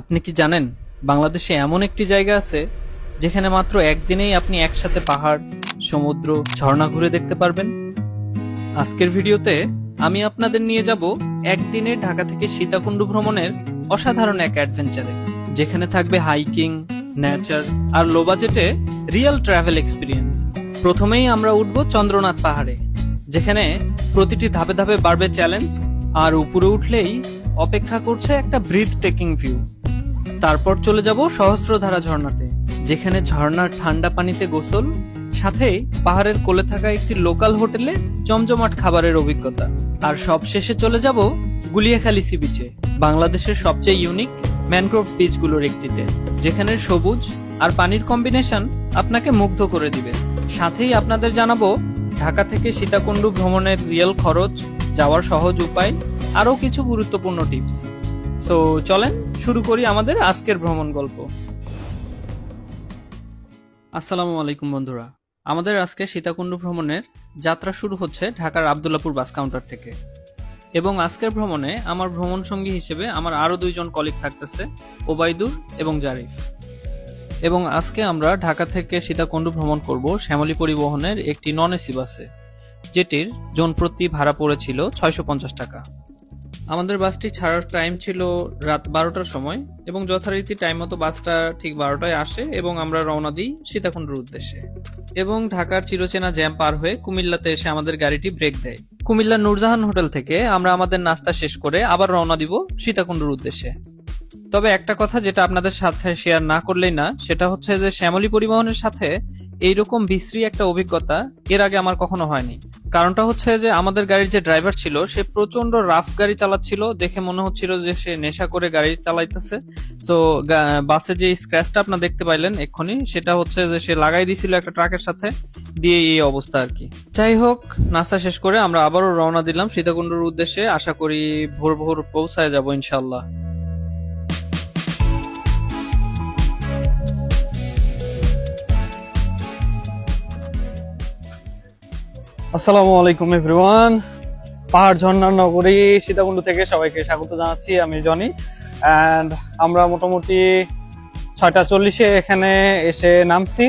আপনি কি জানেন বাংলাদেশে এমন একটি জায়গা আছে যেখানে মাত্র একদিনেই আপনি একসাথে পাহাড়, সমুদ্র, ঝর্ণা ঘুরে দেখতে পারবেন? আজকের ভিডিওতে আমি আপনাদের নিয়ে যাব একদিনে ঢাকা থেকে সীতাকুণ্ড ভ্রমণের অসাধারণ এক অ্যাডভেঞ্চারে, যেখানে থাকবে হাইকিং, নেচার আর লো বাজেটে রিয়েল ট্রাভেল এক্সপিরিয়েন্স। প্রথমেই আমরা উঠব চন্দ্রনাথ পাহাড়ে, যেখানে প্রতিটি ধাপে ধাপে বাড়বে চ্যালেঞ্জ, আর উপরে উঠলেই অপেক্ষা করছে একটা ব্রিথ টেকিং ভিউ। তারপর চলে যাব সহস্রধারা ঝর্ণাতে, যেখানে ঝর্ণার ঠান্ডা পানিতে গোসল, সাথেই পাহাড়ের কোলে থাকা একটি লোকাল হোটেলে জমজমাট খাবারের অভিজ্ঞতা। আর সব শেষে চলে যাব গুলিয়াখালী সি বিচে, বাংলাদেশের সবচেয়ে ইউনিক ম্যানগ্রোভ বিচগুলোর একটিতে, যেখানে সবুজ আর পানির কম্বিনেশন আপনাকে মুগ্ধ করে দিবে। সাথেই আপনাদের জানাবো ঢাকা থেকে সীতাকুণ্ড ভ্রমণের রিয়েল খরচ, যাওয়ার সহজ উপায়, আরও কিছু গুরুত্বপূর্ণ টিপস। সো চলেন শুরু করি আমাদের আজকের ভ্রমণ গল্প। আসসালামু আলাইকুম বন্ধুরা, আমাদের আজকে সীতাকুণ্ড ভ্রমণের যাত্রা শুরু হচ্ছে ঢাকার আব্দুল্লাপুর বাস কাউন্টার থেকে। এবং আজকের ভ্রমণে আমার ভ্রমণ সঙ্গী হিসেবে আমার আরো দুইজন কলিগ থাকতেছে, ওবাইদুর এবং জারিফ। এবং আজকে আমরা ঢাকা থেকে সীতাকুণ্ড ভ্রমণ করব শ্যামলী পরিবহনের একটি নন এসি বাসে, যেটির জনপ্রতি ভাড়া পড়েছিল 650 টাকা। আমাদের বাসটি ছাড়ার টাইম ছিল রাত 12টার সময়, এবং যথারীতি টাইম মতো বাসটা ঠিক 12টায় আসে এবং আমরা রওনা দিই সীতাকুণ্ডের উদ্দেশ্যে। এবং ঢাকার চিরচেনা জ্যাম পার হয়ে কুমিল্লাতে এসে আমাদের গাড়িটি ব্রেক দেয়। কুমিল্লার নূরজাহান হোটেল থেকে আমরা আমাদের নাস্তা শেষ করে আবার রওনা দিব সীতাকুণ্ডের উদ্দেশ্যে। তবে একটা কথা যেটা আপনাদের সাথে শেয়ার না করলেই না, সেটা হচ্ছে যে শ্যামলী পরিবহনের সাথে এইরকম বিশ্রী একটা অভিজ্ঞতা এর আগে আমার কখনো হয়নি। কারণটা হচ্ছে যে আমাদের গাড়ির যে ড্রাইভার ছিল সে প্রচন্ড রাফ গাড়ি চালাচ্ছিল, দেখে মনে হচ্ছিল যে সে নেশা করে গাড়ি চালাইতেছে। তো বাসে যে স্ক্র্যাচটা আপনারা দেখতে পাইলেন এক্ষুনি, সেটা হচ্ছে যে সে লাগাই দিছিল একটা ট্রাকের সাথে, দিয়ে এই অবস্থা আর কি। যাই হোক, নাস্তা শেষ করে আমরা আবারও রওনা দিলাম সীতাকুণ্ডের উদ্দেশ্যে। আশা করি ভোর ভোর পৌঁছায় যাব ইনশাল্লাহ। আসসালামু আলাইকুম এভরিওয়ান, পাহাড় ঝর্ণার নগরী সীতাকুণ্ড থেকে সবাইকে স্বাগত জানাচ্ছি। আমি জনি, অ্যান্ড আমরা মোটামুটি 6:40-এ এখানে এসে নামছি।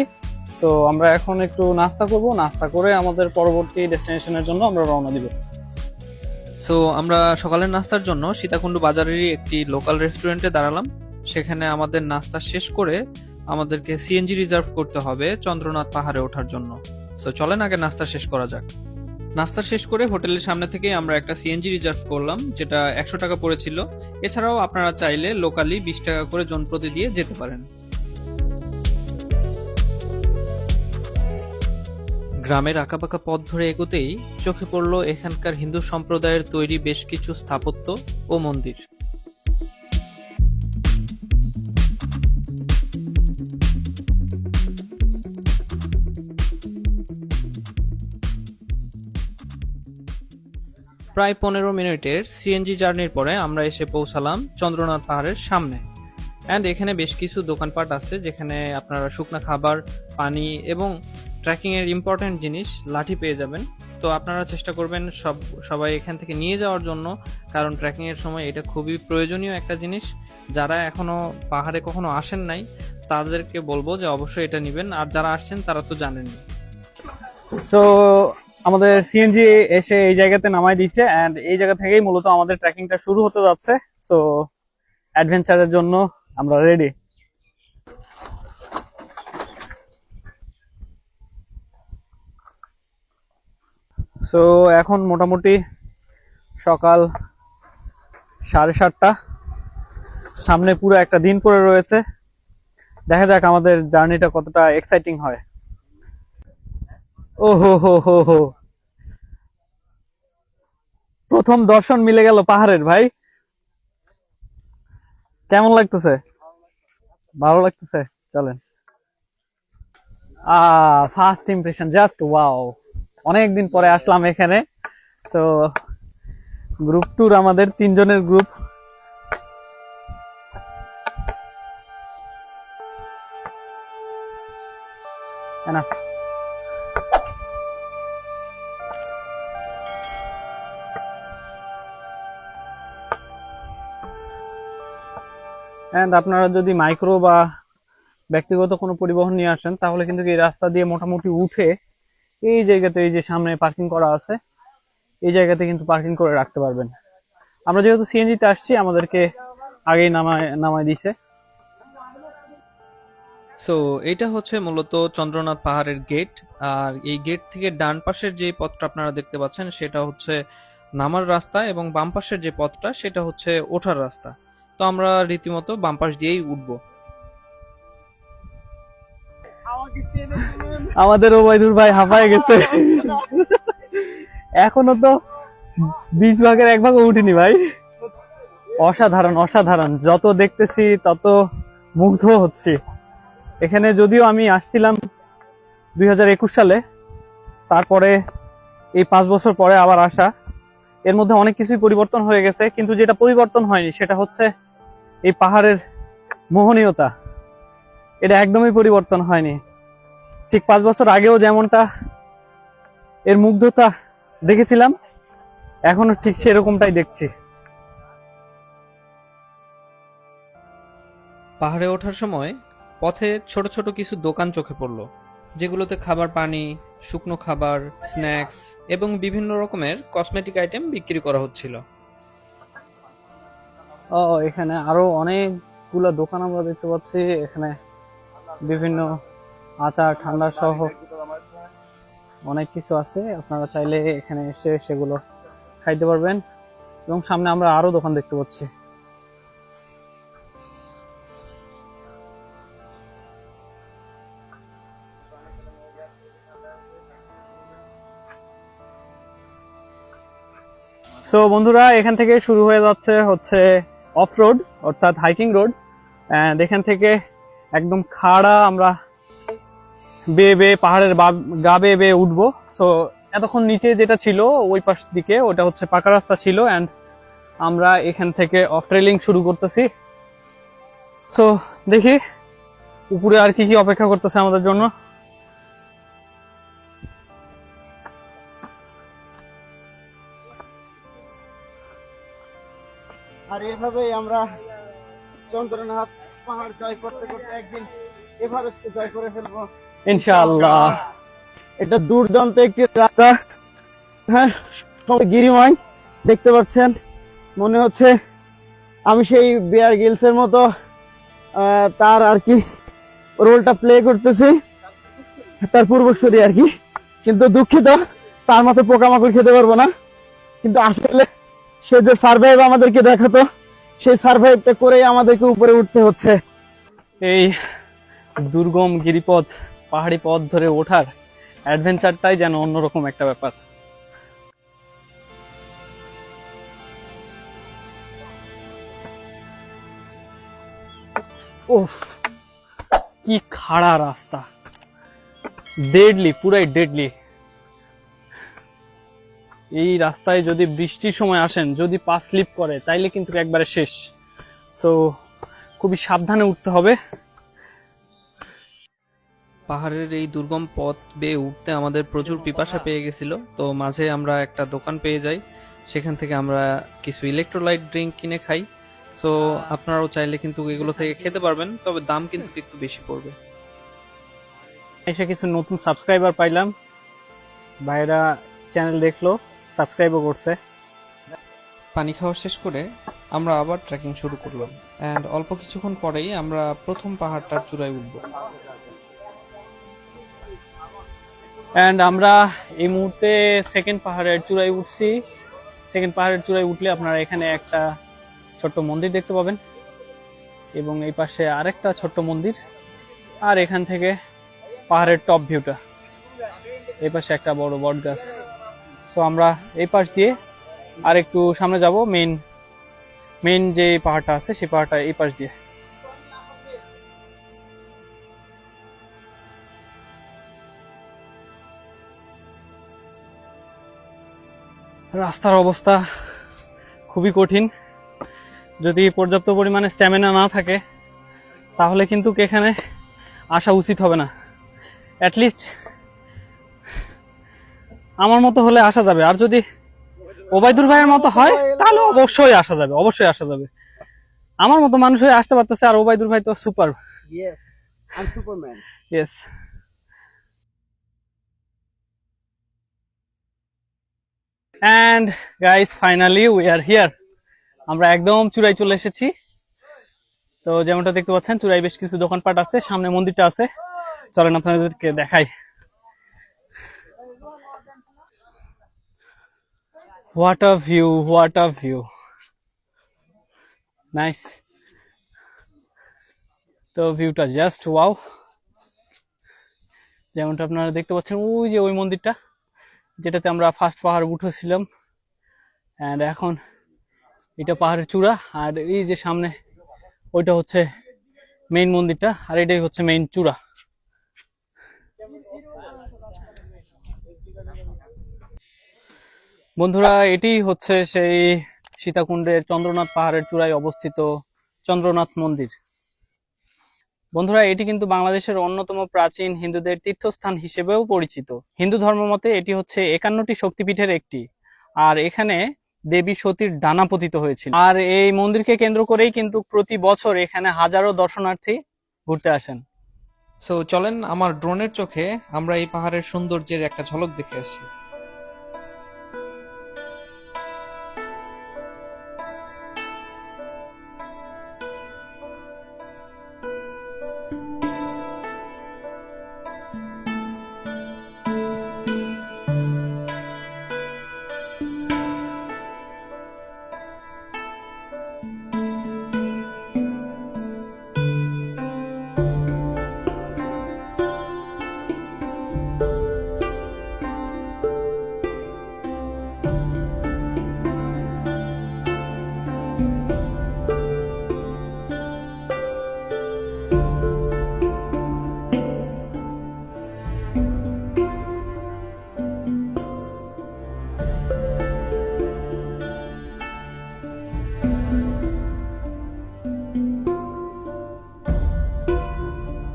সো আমরা এখন একটু নাস্তা করব, নাস্তা করে আমাদের পরবর্তী ডেস্টিনেশনের জন্য আমরা রওনা দিব। সো আমরা সকালের নাস্তার জন্য সীতাকুণ্ড বাজারেরই একটি লোকাল রেস্টুরেন্টে দাঁড়ালাম। সেখানে আমাদের নাস্তা শেষ করে আমাদেরকে সিএনজি রিজার্ভ করতে হবে চন্দ্রনাথ পাহাড়ে ওঠার জন্য। সো চলেন আগে নাস্তা শেষ করা যাক। নাস্তা শেষ করে হোটেলের সামনে থেকে আমরা একটা সিএনজি রিজার্ভ করলাম, যেটা 100 টাকা পড়েছিল। এছাড়াও আপনারা চাইলে লোকালি 20 টাকা করে জনপ্রতি দিয়ে যেতে পারেন। গ্রামের আঁকাবাঁকা পথ ধরে এগোতেই চোখে পড়ল এখানকার হিন্দু সম্প্রদায়ের তৈরি বেশ কিছু স্থাপত্য ও মন্দির। প্রায় 15 মিনিটের সিএনজি জার্নির পরে আমরা এসে পৌঁছালাম চন্দ্রনাথ পাহাড়ের সামনে। অ্যান্ড এখানে বেশ কিছু দোকানপাট আছে, যেখানে আপনারা শুকনা খাবার, পানি এবং ট্রেকিং এর ইম্পর্টেন্ট জিনিস লাঠি পেয়ে যাবেন। তো আপনারা চেষ্টা করবেন সবাই এখান থেকে নিয়ে যাওয়ার জন্য, কারণ ট্রেকিং এর সময় এটা খুবই প্রয়োজনীয় একটা জিনিস। যারা এখনো পাহাড়ে কখনো আসেন নাই তাদেরকে বলবো যে অবশ্যই এটা নেবেন, আর যারা আসছেন তারা তো জানেনই। সো আমাদের সিএনজি এসে এই জায়গাতে নামাই দিয়েছে, এন্ড এই জায়গা থেকেই মূলত আমাদের ট্রেকিংটা শুরু হতে যাচ্ছে। সো অ্যাডভেঞ্চারের জন্য আমরা রেডি। সো এখন মোটামুটি সকাল 7:30, সামনে পুরো একটা দিন পড়ে রয়েছে। দেখা যাক আমাদের জার্নিটা কতটা এক্সাইটিং হয়। ও হো হো হো হো, প্রথম দর্শন মিলে গেল পাহাড়ের। ভাই কেমন লাগতেছে? ভালো লাগতেছে, চলেন। First impression just wow. অনেকদিন পরে আসলাম এখানে। সো গ্রুপ ট্যুর, আমাদের 3 জনের গ্রুপ। না অ্যান্ড আপনারা যদি মাইক্রো বা ব্যক্তিগত কোনো পরিবহন নিয়ে আসেন তাহলে কিন্তু এই রাস্তা দিয়ে মোটামুটি উঠে এই জায়গাতে, এই যে সামনে পার্কিং করা আছে, এই জায়গাতে কিন্তু পার্কিং করে রাখতে পারবেন। আমরা যেহেতু সিএনজিতে আসছি, আমাদেরকে আগেই নামায় দিছে। সো এটা হচ্ছে মূলত চন্দ্রনাথ পাহাড়ের গেট। আর এই গেট থেকে ডান পাশের যে পথটা আপনারা দেখতে পাচ্ছেন সেটা হচ্ছে নামার রাস্তা, এবং বাম পাশের যে পথটা সেটা হচ্ছে ওঠার রাস্তা। তো আমরা রীতিমতো বাম পাশ দিয়েই উঠবো। আমাদের ওবায়দুর ভাই হাঁপায় গেছে, এখনো তো 20 ভাগের 1 ভাগও উঠিনি ভাই। অসাধারণ অসাধারণ, যত দেখতেছি তত মুগ্ধ হচ্ছি। এখানে যদিও আমি আসছিলাম 2021 সালে, তারপরে এই 5 বছর পরে আবার আসা, এর মধ্যে অনেক কিছুই পরিবর্তন হয়ে গেছে, কিন্তু যেটা পরিবর্তন হয়নি সেটা হচ্ছে এই পাহাড়ের মোহনীয়তা। এটা একদমই পরিবর্তন হয়নি। ঠিক 5 বছর আগেও যেমনটা এর মুগ্ধতা দেখেছিলাম, এখনো ঠিক সেরকমটাই দেখছি। পাহাড়ে ওঠার সময় পথে ছোট ছোট কিছু দোকান চোখে পড়লো, যেগুলোতে খাবার, পানি, শুকনো খাবার, স্ন্যাক্স এবং বিভিন্ন রকমের কসমেটিক আইটেম বিক্রি করা হচ্ছিল। ও, এখানে আরো অনেকগুলো দোকান আমরা দেখতে পাচ্ছি। এখানে বিভিন্ন আচার, ঠান্ডা সহ অনেক কিছু আছে। আপনারা চাইলে এখানে এসে সেগুলো খাইতে পারবেন। এবং সামনে আমরা আরো দোকান দেখতে পাচ্ছি। সো বন্ধুরা, এখান থেকে শুরু হয়ে যাচ্ছে হচ্ছে অফ রোড, অর্থাৎ হাইকিং রোড। এখান থেকে একদম খাড়া আমরা বেয়ে বেয়ে পাহাড়ের গা বেয়ে বেয়ে উঠবো। সো এতক্ষণ নিচে যেটা ছিল ওই পাশ দিকে, ওটা হচ্ছে পাকা রাস্তা ছিল, অ্যান্ড আমরা এখান থেকে অফ ট্রেলিং শুরু করতেছি। সো দেখি উপরে আর কি কি অপেক্ষা করতেছে আমাদের জন্য। আর এভাবেই আমরা চন্দ্রনাথ পাহাড় জয় করতে করতে একদিন এভারেস্টে জয় করে ফেলবো ইনশাআল্লাহ। এটা দুর্দান্ত একটি রাস্তা, হ্যাঁ, গিরিময় দেখতে পাচ্ছেন। মনে হচ্ছে আমি সেই বিয়ার গিলসের মতো তার আর কি রোলটা প্লে করতেছি, তার পূর্বসূরি আর কি। কিন্তু দুঃখিত, তার মতো পোকামাকড় খেতে পারবো না। কিন্তু আসলে সে যে সার্ভাইভ আমাদেরকে দেখাতো, সেই সার্ভাইভটা করেই আমাদেরকে উপরে উঠতে হচ্ছে। এই দুর্গম গিরিপথ, পাহাড়ি পথ ধরে ওঠার অ্যাডভেঞ্চারটাই যেন অন্যরকম একটা ব্যাপার। ওহ, কি খাড়া রাস্তা, ডেডলি, পুরাই ডেডলি। এই রাস্তায় যদি বৃষ্টির সময় আসেন, যদি পা স্লিপ করে, তাইলে কিন্তু একবারে শেষ। সো খুবই সাবধানে উঠতে হবে। পাহাড়ের এই দুর্গম পথ বেয়ে উঠতে আমাদের প্রচুর পিপাসা পেয়ে গেছিল। তো মাঝে আমরা একটা দোকান পেয়ে যাই, সেখান থেকে আমরা কিছু ইলেকট্রোলাইট ড্রিঙ্ক কিনে খাই। সো আপনারাও চাইলে কিন্তু এগুলো থেকে খেতে পারবেন, তবে দাম কিন্তু একটু বেশি পড়বে। এসে কিছু নতুন সাবস্ক্রাইবার পাইলাম, ভাইরা চ্যানেল দেখলো, সাবস্ক্রাইবও করছে। পানি খাওয়া শেষ করে আমরা আবার ট্রেকিং শুরু করলাম, অ্যান্ড অল্প কিছুক্ষণ পরেই আমরা প্রথম পাহাড়টার চূড়ায় উঠব। অ্যান্ড আমরা এই মুহূর্তে সেকেন্ড পাহাড়ের চূড়ায় উঠছি। সেকেন্ড পাহাড়ের চূড়ায় উঠলে আপনারা এখানে একটা ছোট্ট মন্দির দেখতে পাবেন, এবং এই পাশে আরেকটা ছোট্ট মন্দির, আর এখান থেকে পাহাড়ের টপ ভিউটা। এই পাশে একটা বড় বট গাছ। সো আমরা এই পাশ দিয়ে আর একটু সামনে যাব, মেইন যে পাহাড়টা আছে সেই পাহাড়টা এই পাশ দিয়ে। রাস্তার অবস্থা খুবই কঠিন। যদি পর্যাপ্ত পরিমাণে স্ট্যামিনা না থাকে তাহলে কিন্তু এখানে আসা উচিত হবে না। অ্যাটলিস্ট আমার মতো হলে আসা যাবে, আর যদি ওবায়দুর ভাইয়ের মতো হয় তাহলে অবশ্যই আসা যাবে, অবশ্যই আসা যাবে। আমার মতো মানুষ হয়ে আসতে পারতেছে, আর ওবাইদুর ভাই তো super. Yes, I'm Superman. Yes. And guys, finally we are here. আমরা একদম চূড়ায় চলে এসেছি। তো যেমনটা দেখতে পাচ্ছেন, চূড়ায় বেশ কিছু দোকানপাট আছে, সামনে মন্দিরটা আছে। চলেন আপনাদেরকে দেখাই। What a view, what a view, nice. তো ভিউটা জাস্ট ওয়াও। যেমনটা আপনারা দেখতে পাচ্ছেন, ওই যে ওই মন্দিরটা যেটাতে আমরা ফার্স্ট পাহাড় উঠেছিলাম, এন্ড এখন এটা পাহাড়ের চূড়া, আর এই যে সামনে ওইটা হচ্ছে মেইন মন্দিরটা, আর এটাই হচ্ছে মেইন চূড়া। বন্ধুরা, এটি হচ্ছে সেই সীতাকুণ্ডের চন্দ্রনাথ পাহাড়ের চূড়ায় অবস্থিত চন্দ্রনাথ মন্দির। বন্ধুরা, এটি কিন্তু বাংলাদেশের অন্যতম প্রাচীন হিন্দুদের তীর্থস্থান হিসেবেও পরিচিত। হিন্দু ধর্ম মতে এটি হচ্ছে 51টি শক্তিপীঠের একটি, আর এখানে দেবী সতীর ডানা পতিত হয়েছিল। আর এই মন্দিরকে কেন্দ্র করেই কিন্তু প্রতি বছর এখানে হাজারো দর্শনার্থী ঘুরতে আসেন। সো চলেন আমার ড্রোনের চোখে আমরা এই পাহাড়ের সৌন্দর্যের একটা ঝলক দেখে আসি।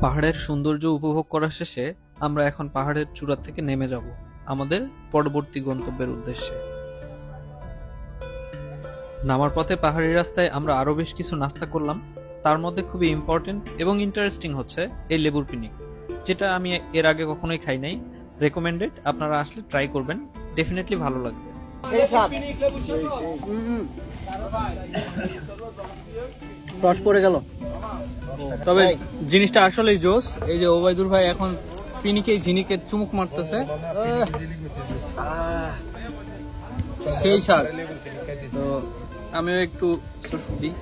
পাহাড়ের সৌন্দর্য উপভোগ করা শেষে আমরা এখন পাহাড়ের চূড়া থেকে নেমে যাব আমাদের পরবর্তী গন্তব্যের উদ্দেশ্যে। নামার পথে পাহাড়ি রাস্তায় আমরা আরো বেশ কিছু নাস্তা করলাম। তার মধ্যে খুবই ইম্পর্টেন্ট এবং ইন্টারেস্টিং হচ্ছে এই লেবুর পিনিক, যেটা আমি এর আগে কখনোই খাই নাই। রেকমেন্ডেড, আপনারা আসলে ট্রাই করবেন, ডেফিনেটলি ভালো লাগবে। রস পড়ে গেল, তবে জিনিসটা আসলেই জোস। এই যে ওবাইদুর ভাই এখন পিনিকে ঝিনিকে চুমুক মারতেছে, সেই স্বাদ। তো আমিও একটু দিই।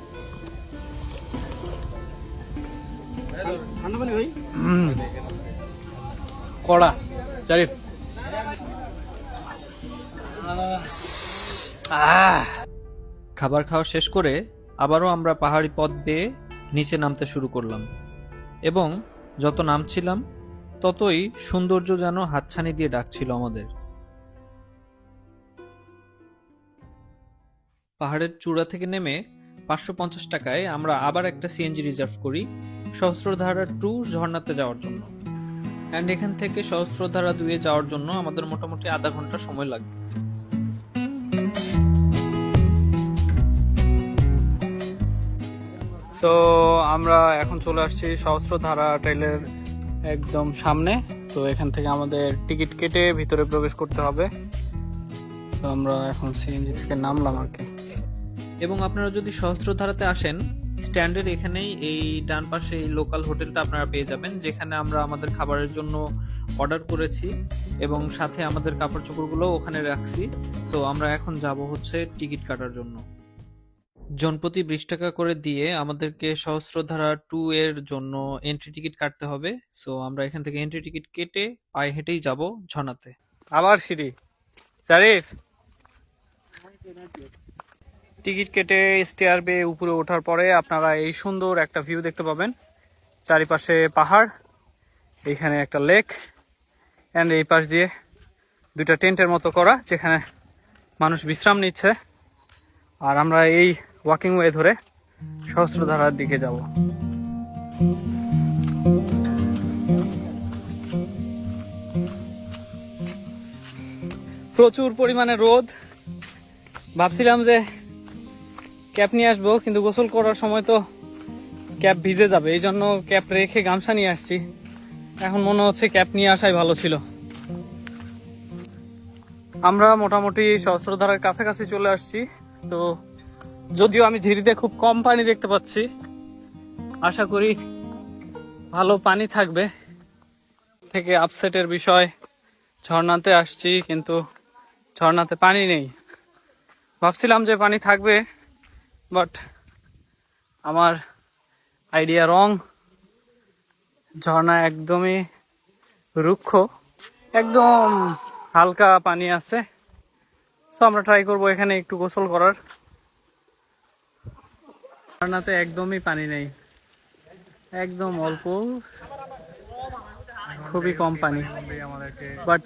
কড়া জারিফ। খাবার খাওয়া শেষ করে আবারও আমরা পাহাড়ি পথ বেয়ে নিচে নামতে শুরু করলাম, এবং যত নামছিলাম ততই সৌন্দর্য যেন হাতছানি দিয়ে ডাকছিল আমাদের। পাহাড়ের চূড়া থেকে নেমে 550 টাকায় আমরা আবার একটা সিএনজি রিজার্ভ করি সহস্রধারা 2 ঝর্ণাতে যাওয়ার জন্য। অ্যান্ড এখান থেকে সহস্রধারা 2 এ যাওয়ার জন্য আমাদের মোটামুটি আধা ঘন্টা সময় লাগবে। সো আমরা এখন চলে আসছি সহস্রধারা ট্রেলের একদম সামনে। তো এখান থেকে আমাদের টিকিট কেটে ভিতরে প্রবেশ করতে হবে। তো আমরা এখন সিএনজি থেকে নামলাম আর কি। এবং আপনারা যদি সহস্রধারাতে আসেন, স্ট্যান্ডের এখানেই এই ডান পাশে এই লোকাল হোটেলটা আপনারা পেয়ে যাবেন, যেখানে আমরা আমাদের খাবারের জন্য অর্ডার করেছি এবং সাথে আমাদের কাপড় চোপড়গুলো ওখানে রাখছি। সো আমরা এখন যাব হচ্ছে টিকিট কাটার জন্য। জনপ্রতি 20 টাকা করে দিয়ে আমাদেরকে সহস্রধারা 2 এর জন্য এন্ট্রি টিকিট কাটতে হবে। সো আমরা এখান থেকে এন্ট্রি টিকিট কেটে পায়ে হেঁটেই যাব ঝর্ণাতে। আবার সিঁড়ি। জারিফ, টিকিট কেটে স্টেয়ার বেয়ে উপরে ওঠার পরে আপনারা এই সুন্দর একটা ভিউ দেখতে পাবেন। চারিপাশে পাহাড়, এইখানে একটা লেক, অ্যান্ড এই পাশ দিয়ে দুইটা টেন্টের মতো করা, যেখানে মানুষ বিশ্রাম নিচ্ছে। আর আমরা এই ওয়াকিং ওয়ে ধরে সহস্রধারার দিকে যাব। প্রচুর পরিমাণে রোদ। ভাবছিলাম যে ক্যাপ নিয়ে আসবো, কিন্তু গোসল করার সময় তো ক্যাপ ভিজে যাবে, এই জন্য ক্যাপ রেখে গামছা নিয়ে আসছি। এখন মনে হচ্ছে ক্যাপ নিয়ে আসাই ভালো ছিল। আমরা মোটামুটি সহস্রধারার কাছাকাছি চলে আসছি। তো যদিও আমি ঝিরিতে খুব কম পানি দেখতে পাচ্ছি, আশা করি ভালো পানি থাকবে। থেকে আপসেটের বিষয়, ঝর্ণাতে আসছি কিন্তু ঝর্ণাতে পানি নেই। ভাবছিলাম যে পানি থাকবে, বাট আমার আইডিয়া রং। ঝর্ণা একদমই রুক্ষ, একদম হালকা পানি আছে। সো আমরা ট্রাই করবো এখানে একটু গোসল করার। ঝর্ণাতে একদমই পানি নেই, একদম অল্প, খুবই কম পানি, বাট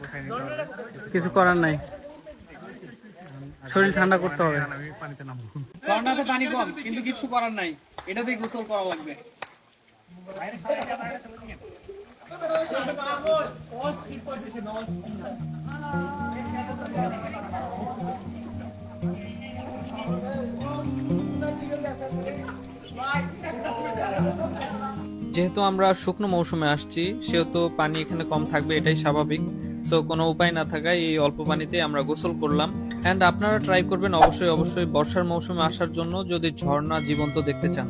কিছু করার নাই, শরীর ঠান্ডা করতে হবে। ঝর্ণাতে পানি কম, কিন্তু কিছু করার নাই, এটাতেই গোসল করা লাগবে। যেহেতু আমরা শুকনো মৌসুমে আসছি, সেহেতু পানি এখানে কম থাকবে, এটাই স্বাভাবিক। সো কোনো উপায় না থাকায় এই অল্প পানিতে আমরা গোসল করলাম। অ্যান্ড আপনারা ট্রাই করবেন অবশ্যই অবশ্যই বর্ষার মৌসুমে আসার জন্য, যদি ঝর্ণা জীবন্ত দেখতে চান।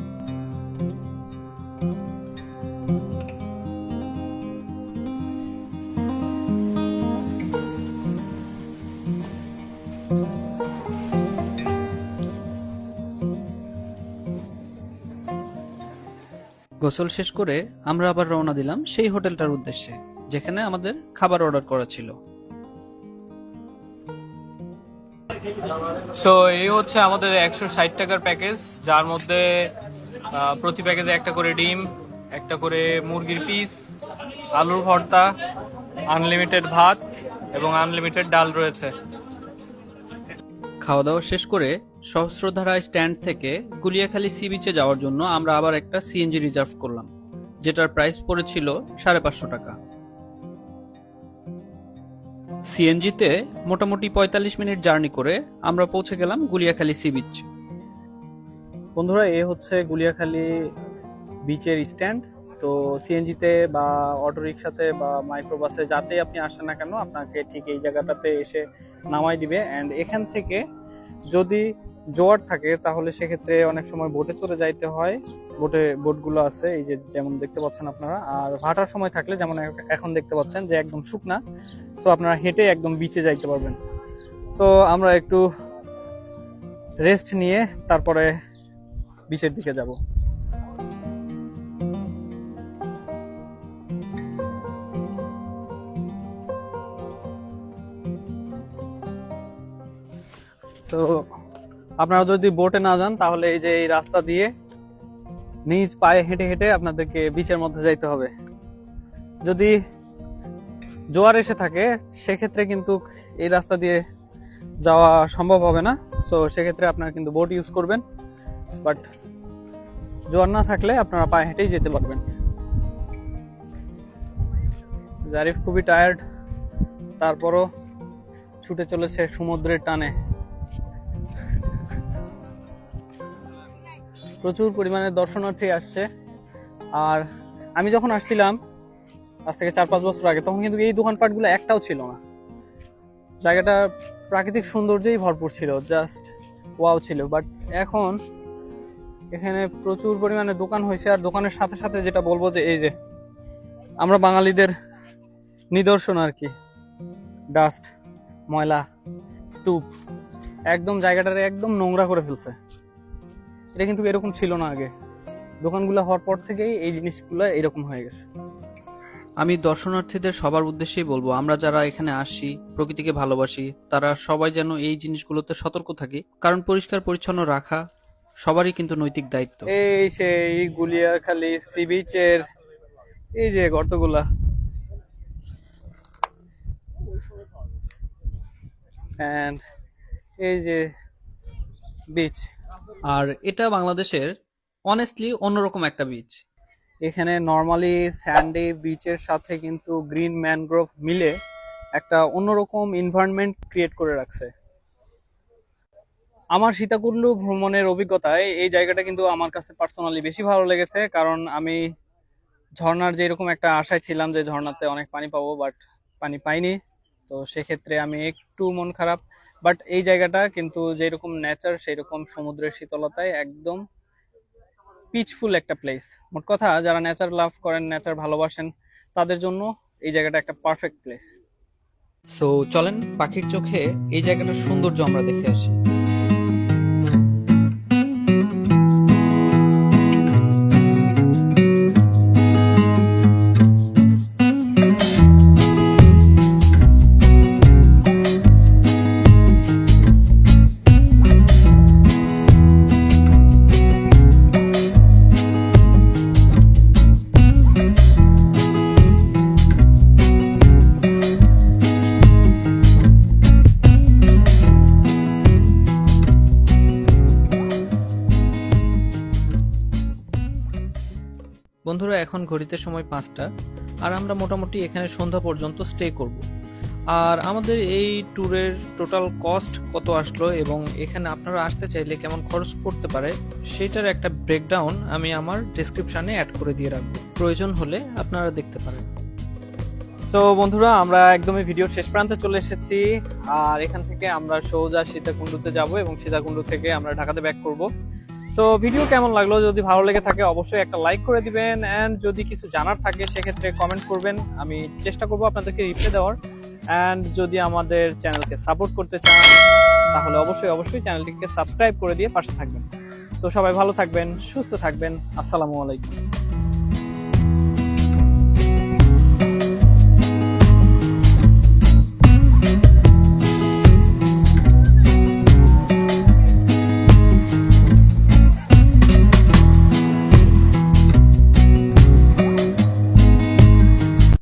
গোসল শেষ করে আমরা আবার রওনা দিলাম সেই হোটেলটার উদ্দেশ্যে, যেখানে আমাদের খাবার অর্ডার করা ছিল। সো এই হচ্ছে আমাদের 160 টাকার প্যাকেজ, যার মধ্যে প্রতি প্যাকেজে একটা করে ডিম, একটা করে মুরগির পিস, আলুর ভর্তা, আনলিমিটেড ভাত এবং আনলিমিটেড ডাল রয়েছে। খাওয়া দাওয়া শেষ করে সহস্রধারা স্ট্যান্ড থেকে গুলিয়াখালী সি বিচে যাওয়ার জন্য আমরা আবার একটা সিএনজি রিজার্ভ করলাম, যেটার প্রাইস পড়েছিল 550 টাকা। সিএনজিতে মোটামুটি 45 মিনিট জার্নি করে আমরা পৌঁছে গেলাম গুলিয়াখালী সি বিচ। বন্ধুরা, এ হচ্ছে গুলিয়াখালী বিচের স্ট্যান্ড। তো সিএনজিতে বা অটো রিক্সাতে বা মাইক্রোবাসে যাতেই আপনি আসেন না কেন, আপনাকে ঠিক এই জায়গাটাতে এসে নামাই দিবে। অ্যান্ড এখান থেকে যদি জোয়ার থাকে তাহলে সেক্ষেত্রে অনেক সময় বোটে চলে যাইতে হয়। বোটগুলো আছে, এই যে যেমন দেখতে পাচ্ছেন আপনারা। আর ভাটার সময় থাকলে যেমন এখন দেখতে পাচ্ছেন যে একদম শুকনা, সো আপনারা হেঁটে একদম বিচে যাইতে পারবেন। তো আমরা একটু রেস্ট নিয়ে তারপরে বিচের দিকে যাব। তো আপনারা যদি বোটে না যান তাহলে এই যে এই রাস্তা দিয়ে নিজ পায়ে হেঁটে হেঁটে আপনাদেরকে বিচের মধ্যে যাইতে হবে। যদি জোয়ার এসে থাকে সেক্ষেত্রে কিন্তু এই রাস্তা দিয়ে যাওয়া সম্ভব হবে না। সো সেক্ষেত্রে আপনারা কিন্তু বোট ইউজ করবেন, বাট জোয়ার না থাকলে আপনারা পায়ে হেঁটেই যেতে পারবেন। জারিফ খুবই টায়ার্ড, তারপরও ছুটে চলেছে সমুদ্রের টানে। প্রচুর পরিমাণে দর্শনার্থী আসছে। আর আমি যখন আসছিলাম আজ থেকে 4-5 বছর আগে, তখন কিন্তু এই দোকানপাটগুলো একটাও ছিল না। জায়গাটা প্রাকৃতিক সৌন্দর্যেই ভরপুর ছিল, জাস্ট ওয়াও ছিল। বাট এখন এখানে প্রচুর পরিমাণে দোকান হয়েছে। আর দোকানের সাথে সাথে যেটা বলবো যে এই যে আমরা বাঙালিদের নিদর্শন আর কি, ডাস্ট, ময়লা, স্তূপ, একদম জায়গাটারে একদম নোংরা করে ফেলছে। এটা কিন্তু এরকম ছিল না আগে। দোকানগুলো হওয়ার পর থেকেই এই জিনিসগুলো এরকম হয়ে গেছে। আমি দর্শনার্থীদের সবার উদ্দেশ্যেই বলবো, আমরা যারা এখানে আসি, প্রকৃতিকে ভালোবাসি, তারা সবাই যেন এই জিনিসগুলোতে সতর্ক থাকি, কারণ পরিষ্কার পরিচ্ছন্ন রাখা সবারই কিন্তু নৈতিক দায়িত্ব। এই সেই গুলিয়াখালী সি বিচের এই যে গর্তগুলা, এন্ড এই যে বিচ। আর এটা বাংলাদেশের অনেস্টলি অন্যরকম একটা বিচ। এখানে নর্মালি স্যান্ডি বিচের সাথে কিন্তু গ্রিন ম্যানগ্রোভ মিলে একটা অন্যরকম এনভায়রনমেন্ট ক্রিয়েট করে রাখছে। আমার সীতাকুণ্ডু ভ্রমণের অভিজ্ঞতায় এই জায়গাটা কিন্তু আমার কাছে পার্সোনালি বেশি ভালো লেগেছে, কারণ আমি ঝর্ণার যে এরকম একটা আশায় ছিলাম যে ঝর্ণাতে অনেক পানি পাবো, বাট পানি পাইনি। তো সেক্ষেত্রে আমি একটু মন খারাপ। বাট এই জায়গাটা কিন্তু যেরকম নেচার সেই রকম সমুদ্রের শীতলতায় একদম পিচফুল একটা প্লেস। মোট কথা যারা নেচার লাভ করেন, নেচার ভালোবাসেন, তাদের জন্য এই জায়গাটা একটা পারফেক্ট প্লেস। সো চলেন পাখির চোখে এই জায়গাটার সৌন্দর্য আমরা দেখে আসি। বন্ধুরা, এখন ঘড়িতে সময় 5টা, আর আমরা মোটামুটি এখানে সন্ধ্যা পর্যন্ত স্টে করব। আর আমাদের এই ট্যুরের টোটাল কস্ট কত আসলো এবং এখানে আপনারা আসতে চাইলে কেমন খরচ পড়তে পারে সেটার একটা ব্রেকডাউন আমি আমার ডেসক্রিপশনে অ্যাড করে দিয়ে রাখবো, প্রয়োজন হলে আপনারা দেখতে পারেন। সো বন্ধুরা, আমরা একদমই ভিডিওর শেষ প্রান্তে চলে এসেছি। আর এখান থেকে আমরা সোজা সীতাকুণ্ডুতে যাব এবং সীতাকুণ্ডু থেকে আমরা ঢাকাতে ব্যাক করব। সো ভিডিও কেমন লাগলো, যদি ভালো লেগে থাকে অবশ্যই একটা লাইক করে দিবেন, এন্ড যদি কিছু জানার থাকে সেক্ষেত্রে কমেন্ট করবেন, আমি চেষ্টা করবো আপনাদেরকে রিপ্লাই দেওয়ার। এন্ড যদি আমাদের চ্যানেলকে সাপোর্ট করতে চান তাহলে অবশ্যই চ্যানেলটিকে সাবস্ক্রাইব করে দিয়ে পাশে থাকবেন। তো সবাই ভালো থাকবেন, সুস্থ থাকবেন। আসসালামু আলাইকুম।